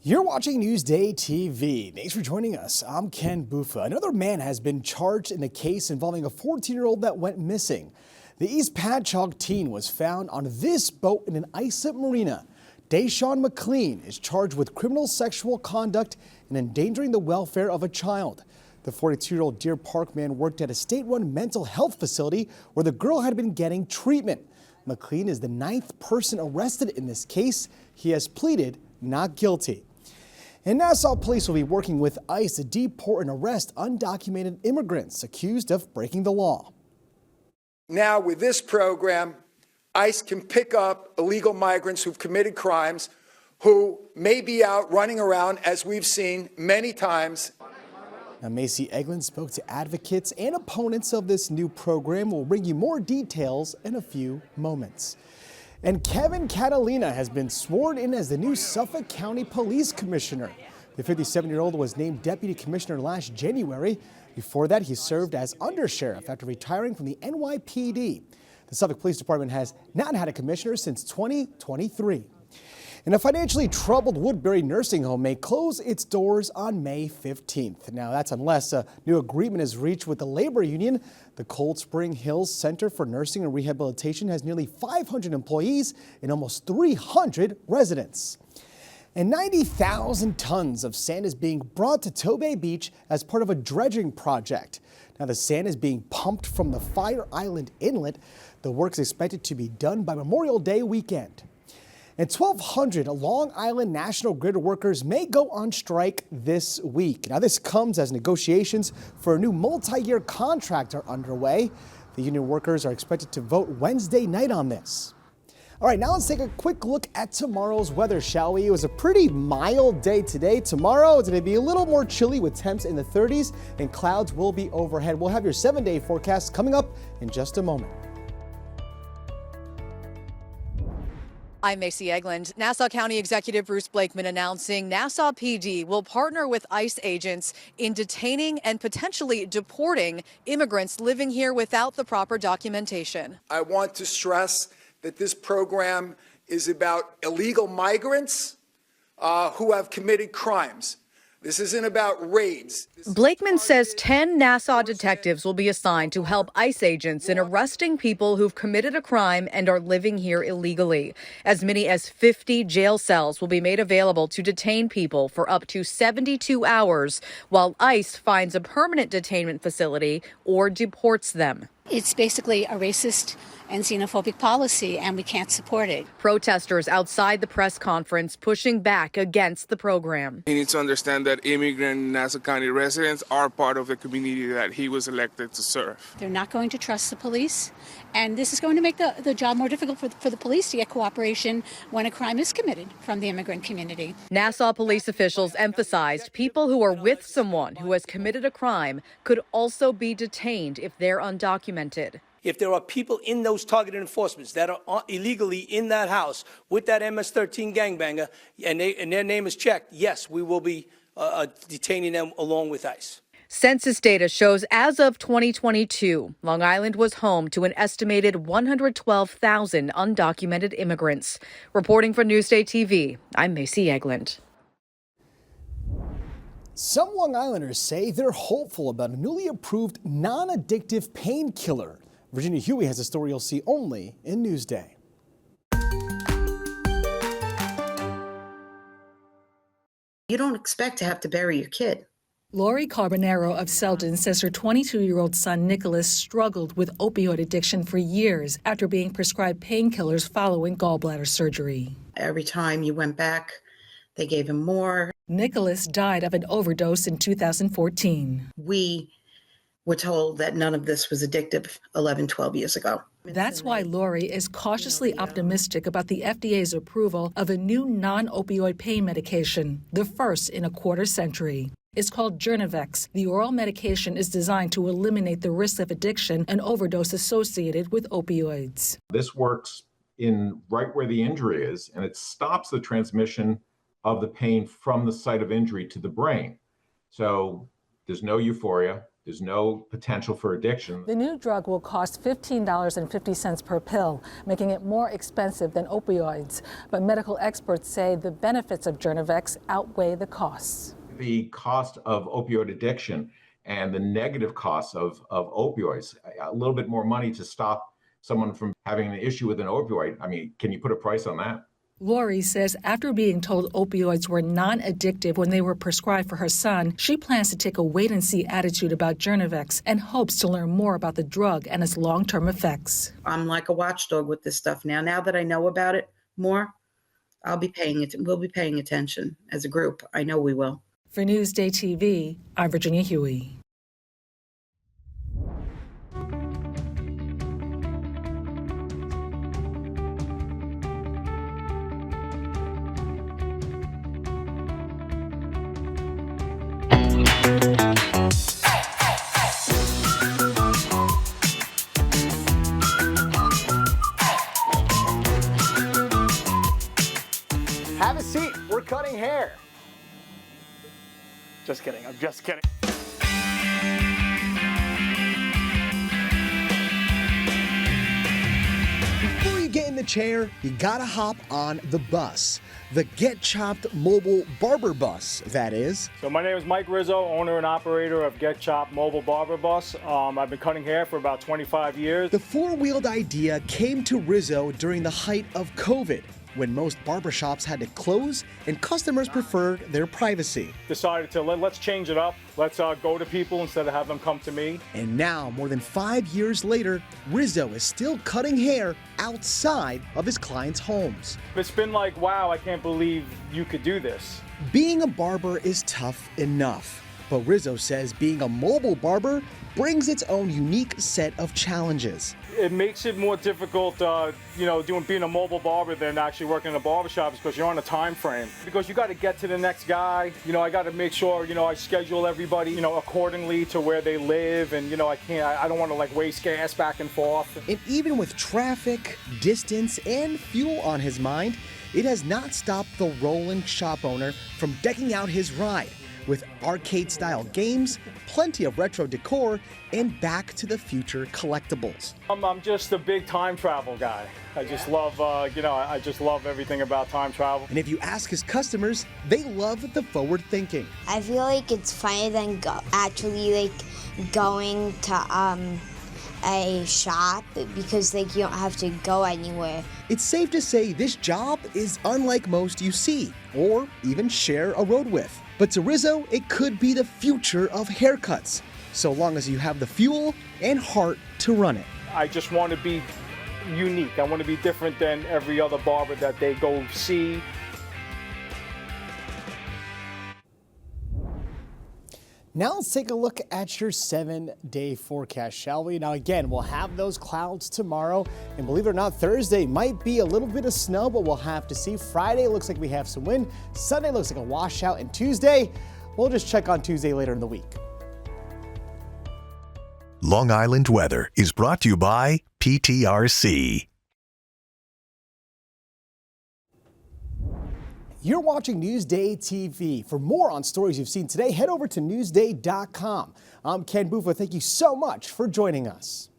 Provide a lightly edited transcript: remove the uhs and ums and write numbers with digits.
You're watching Newsday TV. Thanks for joining us. I'm Ken Bufa. Another man has been charged in a case involving a 14-year-old that went missing. The East Patchogue teen was found on this boat in an islip marina. Deshaun McLean is charged with criminal sexual conduct and endangering the welfare of a child. The 42-year-old Deer Park man worked at a state-run mental health facility where the girl had been getting treatment. McLean is the 9th person arrested in this case. He has pleaded not guilty. And Nassau police will be working with ICE to deport and arrest undocumented immigrants accused of breaking the law. Now, with this program, ICE can pick up illegal migrants who've committed crimes, who may be out running around, as we've seen many times. Now, Macy Eglin spoke to advocates and opponents of this new program. We'll bring you more details in a few moments. And Kevin Catalina has been sworn in as the new Suffolk County Police Commissioner. The 57-year-old was named Deputy Commissioner last January. Before that, he served as undersheriff after retiring from the NYPD. The Suffolk Police Department has not had a commissioner since 2023. And a financially troubled Woodbury nursing home may close its doors on May 15th. Now, that's unless a new agreement is reached with the labor union. The Cold Spring Hills Center for Nursing and Rehabilitation has nearly 500 employees and almost 300 residents. And 90,000 tons of sand is being brought to Tobay Beach as part of a dredging project. Now, the sand is being pumped from the Fire Island Inlet. The work is expected to be done by Memorial Day weekend. And 1,200 Long Island National Grid workers may go on strike this week. Now, this comes as negotiations for a new multi-year contract are underway. The union workers are expected to vote Wednesday night on this. All right, now let's take a quick look at tomorrow's weather, shall we? It was a pretty mild day today. Tomorrow it's going to be a little more chilly with temps in the 30s and clouds will be overhead. We'll have your 7-day forecast coming up in just a moment. I'm Macy Eglin. Nassau County Executive Bruce Blakeman announcing Nassau PD will partner with ICE agents in detaining and potentially deporting immigrants living here without the proper documentation. I want to stress that this program is about illegal migrants who have committed crimes. This isn't about raids. Blakeman says 10 Nassau detectives will be assigned to help ICE agents in arresting people who've committed a crime and are living here illegally. As many as 50 jail cells will be made available to detain people for up to 72 hours, while ICE finds a permanent detainment facility or deports them. It's basically a racist and xenophobic policy, and we can't support it. Protesters outside the press conference pushing back against the program. He needs to understand that immigrant Nassau County residents are part of the community that he was elected to serve. They're not going to trust the police, and this is going to make the job more difficult for the police to get cooperation when a crime is committed from the immigrant community. Nassau police officials emphasized people who are with someone who has committed a crime could also be detained if they're undocumented. If there are people in those targeted enforcements that are illegally in that house with that MS-13 gangbanger and their name is checked, yes, we will be detaining them along with ICE. Census data shows as of 2022, Long Island was home to an estimated 112,000 undocumented immigrants. Reporting for Newsday TV, I'm Macy Eglin. Some Long Islanders say they're hopeful about a newly approved non-addictive painkiller. Virginia Huey has a story you'll see only in Newsday. You don't expect to have to bury your kid. Lori Carbonero of Selden says her 22-year-old son Nicholas struggled with opioid addiction for years after being prescribed painkillers following gallbladder surgery. Every time you went back, they gave him more. Nicholas died of an overdose in 2014. We were told that none of this was addictive 11, 12 years ago. That's why Lori is cautiously optimistic about the FDA's approval of a new non-opioid pain medication, the first in a quarter century. It's called Journavex. The oral medication is designed to eliminate the risk of addiction and overdose associated with opioids. This works in right where the injury is, and it stops the transmission of the pain from the site of injury to the brain. So there's no euphoria. There's no potential for addiction. The new drug will cost $15.50 per pill, making it more expensive than opioids. But medical experts say the benefits of Journavex outweigh the costs. The cost of opioid addiction and the negative costs of opioids, a little bit more money to stop someone from having an issue with an opioid. I mean, can you put a price on that? Lori says after being told opioids were non-addictive when they were prescribed for her son, she plans to take a wait-and-see attitude about Journavex and hopes to learn more about the drug and its long-term effects. I'm like a watchdog with this stuff now. Now that I know about it more, we'll be paying attention as a group. I know we will. For Newsday TV, I'm Virginia Huey. Have a seat. We're cutting hair. Just kidding. I'm just kidding. Before you get in the chair, you gotta hop on the bus. The Get Chopped mobile barber bus, that is. So my name is Mike Rizzo, owner and operator of Get Chopped mobile barber bus. I've been cutting hair for about 25 years. The four-wheeled idea came to Rizzo during the height of COVID, when most barbershops had to close and customers preferred their privacy. Decided to let's change it up. Let's go to people instead of have them come to me. And now, more than 5 years later, Rizzo is still cutting hair outside of his clients' homes. It's been like, wow, I can't believe you could do this. Being a barber is tough enough, but Rizzo says being a mobile barber brings its own unique set of challenges. It makes it more difficult, being a mobile barber than actually working in a barbershop because you're on a time frame. Because you got to get to the next guy. I got to make sure, I schedule everybody, accordingly to where they live. And, I don't want to waste gas back and forth. And even with traffic, distance, and fuel on his mind, it has not stopped the rolling shop owner from decking out his ride with arcade-style games, plenty of retro decor, and Back to the Future collectibles. I'm just a big time travel guy. I just love, I just love everything about time travel. And if you ask his customers, they love the forward thinking. I feel like it's funnier than actually going to a shop because you don't have to go anywhere. It's safe to say this job is unlike most you see or even share a road with. But to Rizzo, it could be the future of haircuts, so long as you have the fuel and heart to run it. I just want to be unique. I want to be different than every other barber that they go see. Now let's take a look at your 7-day forecast, shall we? Now again, we'll have those clouds tomorrow, and believe it or not, Thursday might be a little bit of snow, but we'll have to see. Friday looks like we have some wind. Sunday looks like a washout, and Tuesday, we'll just check on Tuesday later in the week. Long Island weather is brought to you by PTRC. You're watching Newsday TV. For more on stories you've seen today, head over to newsday.com. I'm Ken Buffa. Thank you so much for joining us.